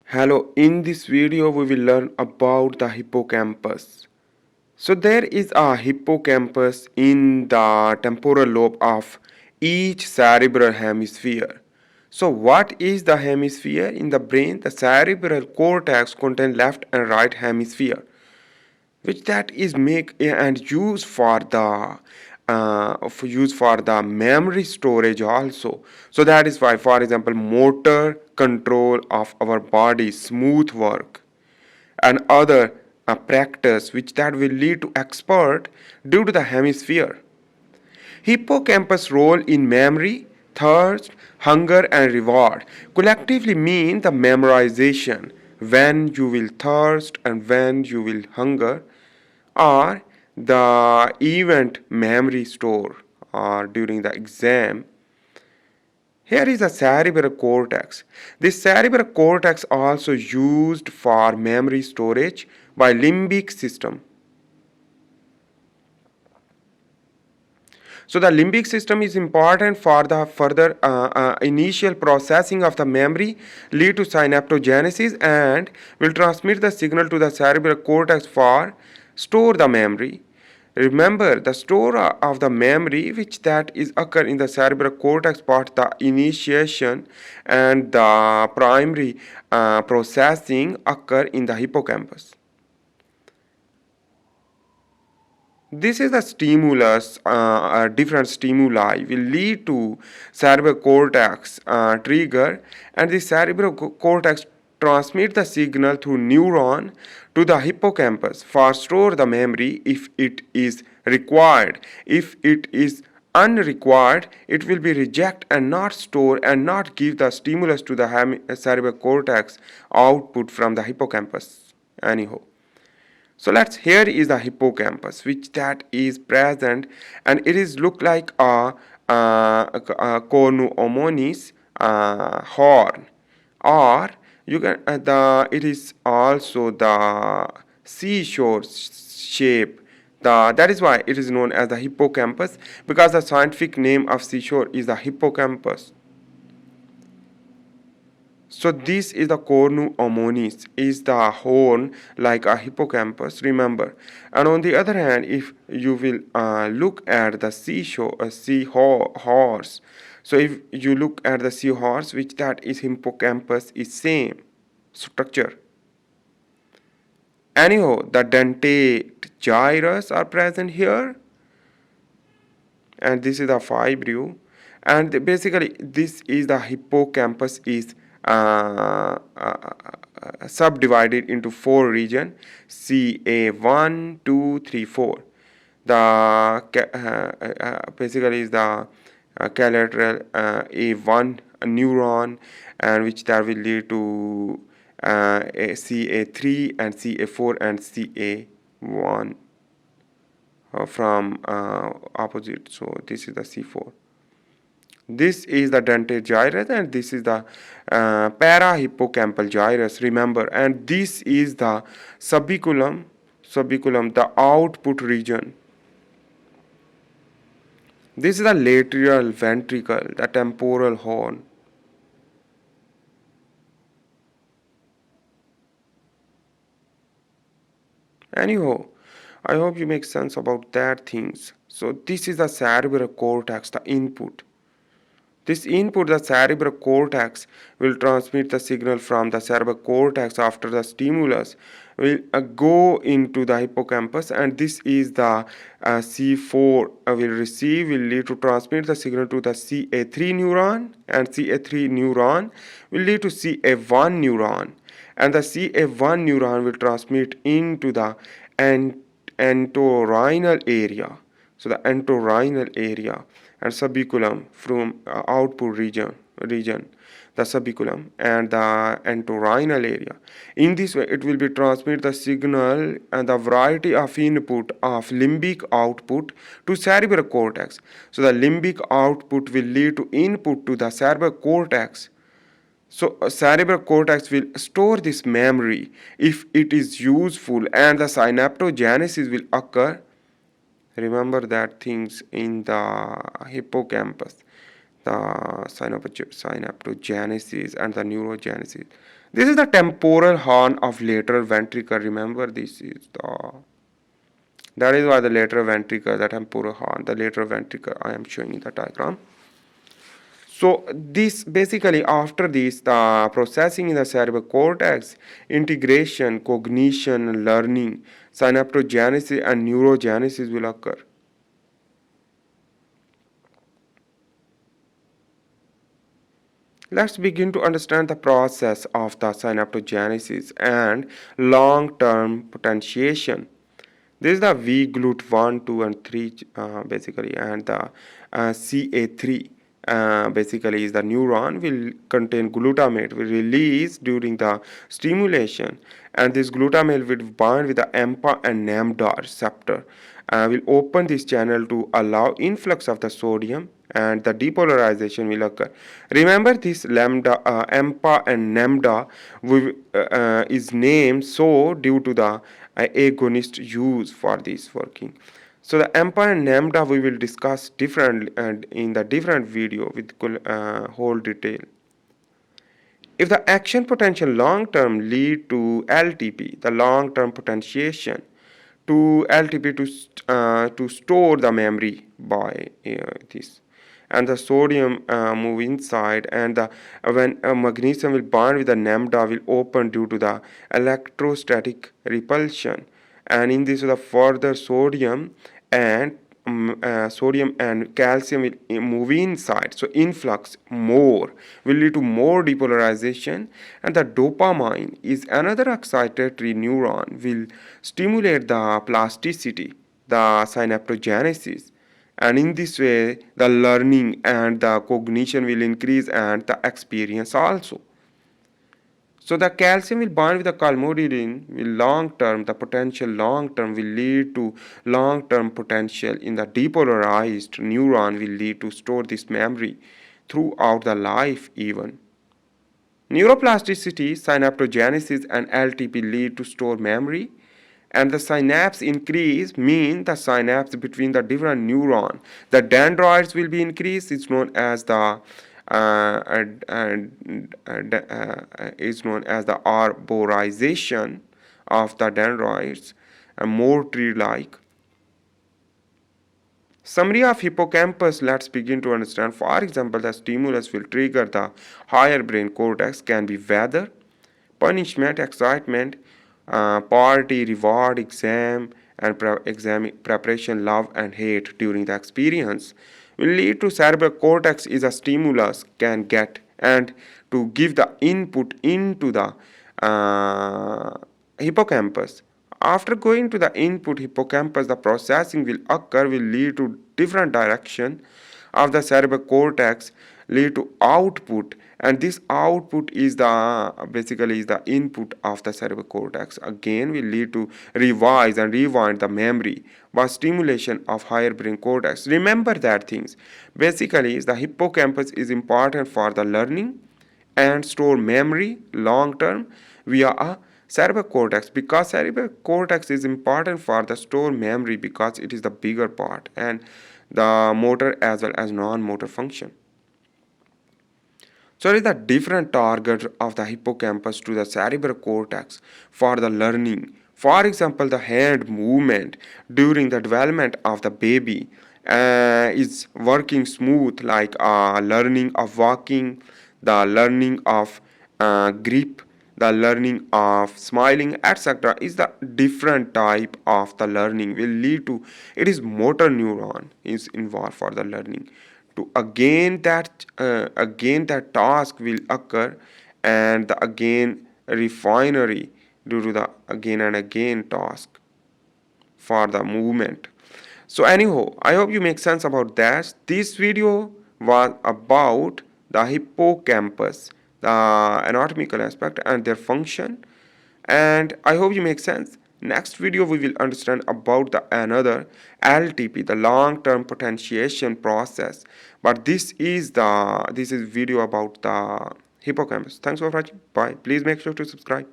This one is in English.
Hello, in this video we will learn about the hippocampus. So there is a hippocampus in the temporal lobe of each cerebral hemisphere. So what is the hemisphere in the brain? The cerebral cortex contains left and right hemisphere, which that is make and use for the memory storage also. So that is why, for example, motor control of our body, smooth work and other practice which that will lead to expert due to the hemisphere. Hippocampus role in memory, thirst, hunger and reward collectively mean the memorization, when you will thirst and when you will hunger, or the event memory store or during the exam. Here is the cerebral cortex. This cerebral cortex also used for memory storage by limbic system. So the limbic system is important for the further initial processing of the memory, lead to synaptogenesis and will transmit the signal to the cerebral cortex for store the memory. Remember the store of the memory which that is occur in the cerebral cortex part, the initiation and the primary processing occur in the hippocampus. This is the stimulus, different stimuli will lead to cerebral cortex trigger, and the cerebral cortex transmit the signal through neuron to the hippocampus for store the memory if it is required. If it is unrequired, it will be reject and not store and not give the stimulus to the cerebral cortex output from the hippocampus. Anyhow. So let's here is the hippocampus which that is present, and it is look like a cornu horn, or you can the it is also the seashore shape. That is why it is known as the hippocampus, because the scientific name of seashore is the hippocampus. So this is the cornu ammonis, is the horn like a hippocampus, remember. And on the other hand, if you will look at the horse, so if you look at the seahorse, which that is hippocampus is same structure. Anyhow, the dentate gyrus are present here, and this is the fibrio, and basically this is the hippocampus is subdivided into four region, CA1 2 3 4. The basically is the collateral A1 neuron, and which that will lead to CA3 and CA4 and CA1 from opposite. So this is the C4. This is the dentate gyrus, and this is the parahippocampal gyrus, remember, and this is the subiculum, the output region. This is the lateral ventricle, the temporal horn. Anyhow, I hope you make sense about that things. So this is the cerebral cortex, the input. This input, the cerebral cortex, will transmit the signal from the cerebral cortex after the stimulus will go into the hippocampus, and this is the C4 will receive, will lead to transmit the signal to the CA3 neuron, and CA3 neuron will lead to CA1 neuron, and the CA1 neuron will transmit into the entorhinal area. So the entorhinal area and subiculum from output region, the subiculum and the entorhinal area. In this way, it will be transmit the signal and the variety of input of limbic output to cerebral cortex. So the limbic output will lead to input to the cerebral cortex. So cerebral cortex will store this memory if it is useful, and the synaptogenesis will occur. Remember that things in the hippocampus, the synaptogenesis and the neurogenesis. This is the temporal horn of lateral ventricle. Remember, this is the that is why the lateral ventricle, the temporal horn, the lateral ventricle. I am showing in the diagram. So this basically after this, the processing in the cerebral cortex, integration, cognition, learning, synaptogenesis, and neurogenesis will occur. Let's begin to understand the process of the synaptogenesis and long-term potentiation. This is the V glut 1, 2, and 3 basically, and the CA3 basically is the neuron will contain glutamate, will release during the stimulation, and this glutamate will bind with the AMPA and NAMDA receptor. Will open this channel to allow influx of the sodium and the depolarization will occur. Remember this lambda, AMPA and NAMDA is named so due to the agonist use for this working. So the AMPA and NAMDA we will discuss differently and in the different video with whole detail. If the action potential long term lead to LTP, the long term potentiation to LTP to store the memory by this, and the sodium move inside, and the when magnesium will bond with the NAMDA will open due to the electrostatic repulsion, and in this the further and sodium and calcium will move inside, so influx more will lead to more depolarization, and the dopamine is another excitatory neuron will stimulate the plasticity, the synaptogenesis, and in this way the learning and the cognition will increase and the experience also. So the calcium will bond with the calmodulin will long term, the potential long term will lead to long term potential in the depolarized neuron will lead to store this memory throughout the life even. Neuroplasticity, synaptogenesis, and LTP lead to store memory, and the synapse increase mean the synapse between the different neuron. The dendrites will be increased. It's known as the is known as the arborization of the dendrites, and more tree-like. Summary of hippocampus, let's begin to understand. For example, the stimulus will trigger the higher brain cortex, can be weather, punishment, excitement, party, reward, exam, and exam preparation, love, and hate during the experience. Will lead to cerebral cortex is a stimulus can get and to give the input into the hippocampus. After going to the input hippocampus, the processing will occur will lead to different direction of the cerebral cortex, lead to output, and this output is the basically is the input of the cerebral cortex. Again, will lead to revise and rewind the memory by stimulation of higher brain cortex. Remember that things. Basically, is the hippocampus is important for the learning and store memory long term via a cerebral cortex, because cerebral cortex is important for the store memory because it is the bigger part and the motor as well as non-motor function. So it is the different target of the hippocampus to the cerebral cortex for the learning. For example, the hand movement during the development of the baby is working smooth, like learning of walking, the learning of grip, the learning of smiling, etc. is the different type of the learning will lead to it is motor neuron is involved for the learning to again that task will occur, and the again refinery due to the again and again task for the movement. So anyhow, I hope you make sense about that. This video was about the hippocampus, the anatomical aspect and their function, and I hope you make sense. Next video we will understand about the another LTP, the long term potentiation process, but this is video about the hippocampus. Thanks for watching. Bye. Please make sure to subscribe.